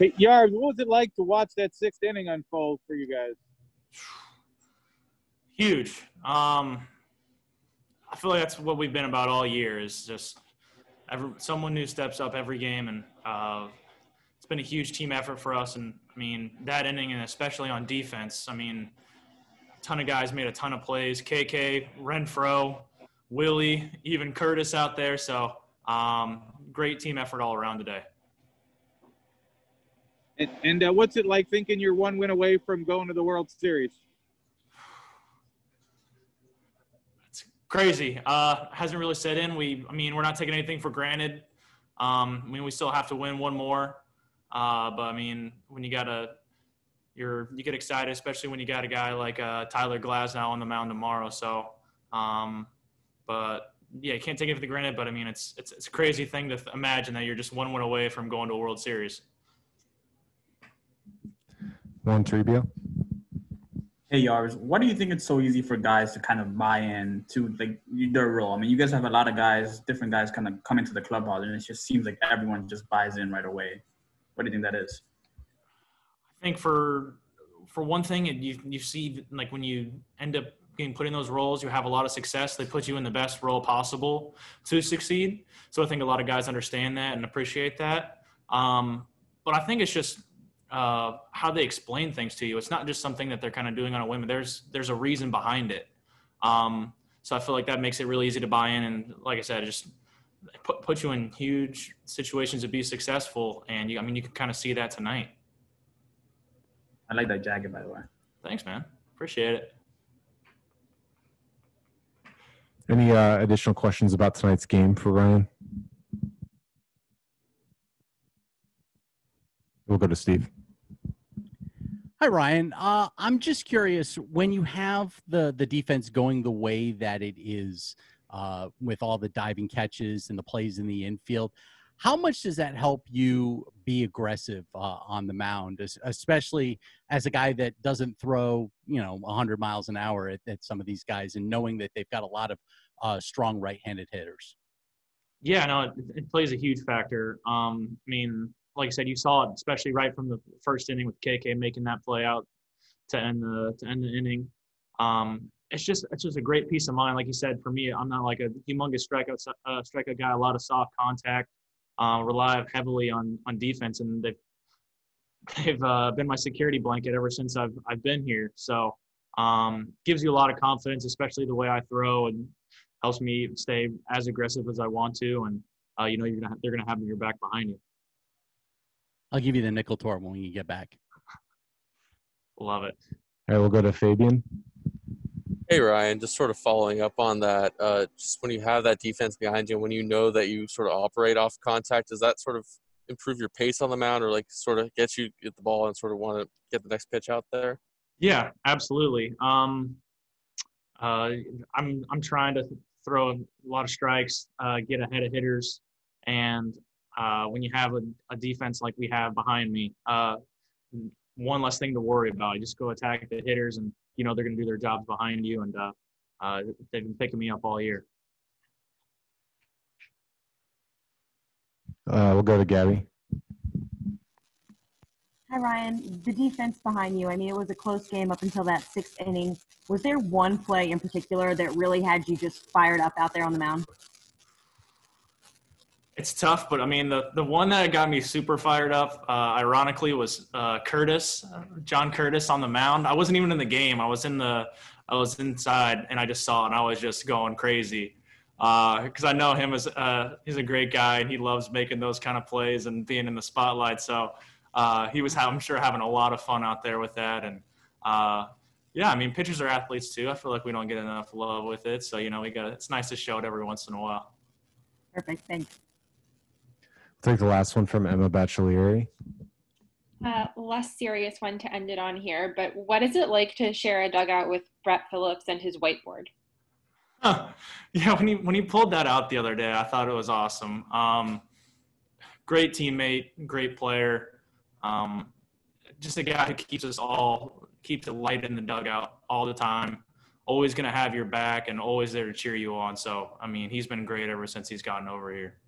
Hey, Yarb, what was it like to watch that sixth inning unfold for you guys? Huge. I feel like that's what we've been about all year is just someone new steps up every game, and it's been a huge team effort for us. And, I mean, that inning, and especially on defense, I mean, a ton of guys made a ton of plays. KK, Renfro, Willie, even Curtis out there. So great team effort all around today. And what's it like thinking you're one win away from going to the World Series? It's crazy. Hasn't really set in. We're not taking anything for granted. We still have to win one more. But I mean, when you get excited, especially when you got a guy like Tyler Glasnow on the mound tomorrow. So, but yeah, you can't take it for granted. But I mean, it's a crazy thing to imagine that you're just one win away from going to a World Series. Juan Toribio. Hey, Yarbough, why do you think it's so easy for guys to kind of buy in to their role? I mean, you guys have a lot of guys, different guys kind of come into the clubhouse, and it just seems like everyone just buys in right away. What do you think that is? I think for one thing, you see, like, when you end up getting put in those roles, you have a lot of success. They put you in the best role possible to succeed. So I think a lot of guys understand that and appreciate that. But I think it's just how they explain things to you. It's not just something that they're kind of doing on a whim. There's a reason behind it. So I feel like that makes it really easy to buy in. And like I said, just put you in huge situations to be successful. And you can kind of see that tonight. I like that jacket, by the way. Thanks, man. Appreciate it. Any additional questions about tonight's game for Ryan? We'll go to Steve. Hi, Ryan. I'm just curious, when you have the defense going the way that it is with all the diving catches and the plays in the infield, how much does that help you be aggressive on the mound, especially as a guy that doesn't throw, 100 miles an hour at some of these guys, and knowing that they've got a lot of strong right-handed hitters? Yeah, no, it plays a huge factor. Like I said, you saw it, especially right from the first inning with KK making that play out to end the inning. It's just a great peace of mind. Like you said, for me, I'm not like a humongous strikeout guy. A lot of soft contact. Rely heavily on defense, and they've been my security blanket ever since I've been here. So gives you a lot of confidence, especially the way I throw, and helps me stay as aggressive as I want to. And they're gonna have your back behind you. I'll give you the nickel tour when you get back. Love it. All right, we'll go to Fabian. Hey, Ryan, just sort of following up on that, just when you have that defense behind you, when you know that you sort of operate off contact, does that sort of improve your pace on the mound, or sort of get the ball and sort of want to get the next pitch out there? Yeah, absolutely. I'm trying to throw a lot of strikes, get ahead of hitters, and when you have a defense like we have behind me, one less thing to worry about. You just go attack the hitters, and they're going to do their jobs behind you, and they've been picking me up all year. We'll go to Gabby. Hi, Ryan. The defense behind you, it was a close game up until that sixth inning. Was there one play in particular that really had you just fired up out there on the mound? It's tough, but the one that got me super fired up, ironically, was John Curtis on the mound. I wasn't even in the game. I was inside, and I just saw it, and I was just going crazy because I know him as he's a great guy, and he loves making those kind of plays and being in the spotlight. So he was, I'm sure, having a lot of fun out there with that. And pitchers are athletes too. I feel like we don't get enough love with it. So it's nice to show it every once in a while. Perfect. Thanks. Take the last one from Emma Baccellieri. Less serious one to end it on here, but what is it like to share a dugout with Brett Phillips and his whiteboard? Yeah, when he pulled that out the other day, I thought it was awesome. Great teammate, great player. Just a guy who keeps it light in the dugout all the time. Always going to have your back and always there to cheer you on. So, he's been great ever since he's gotten over here.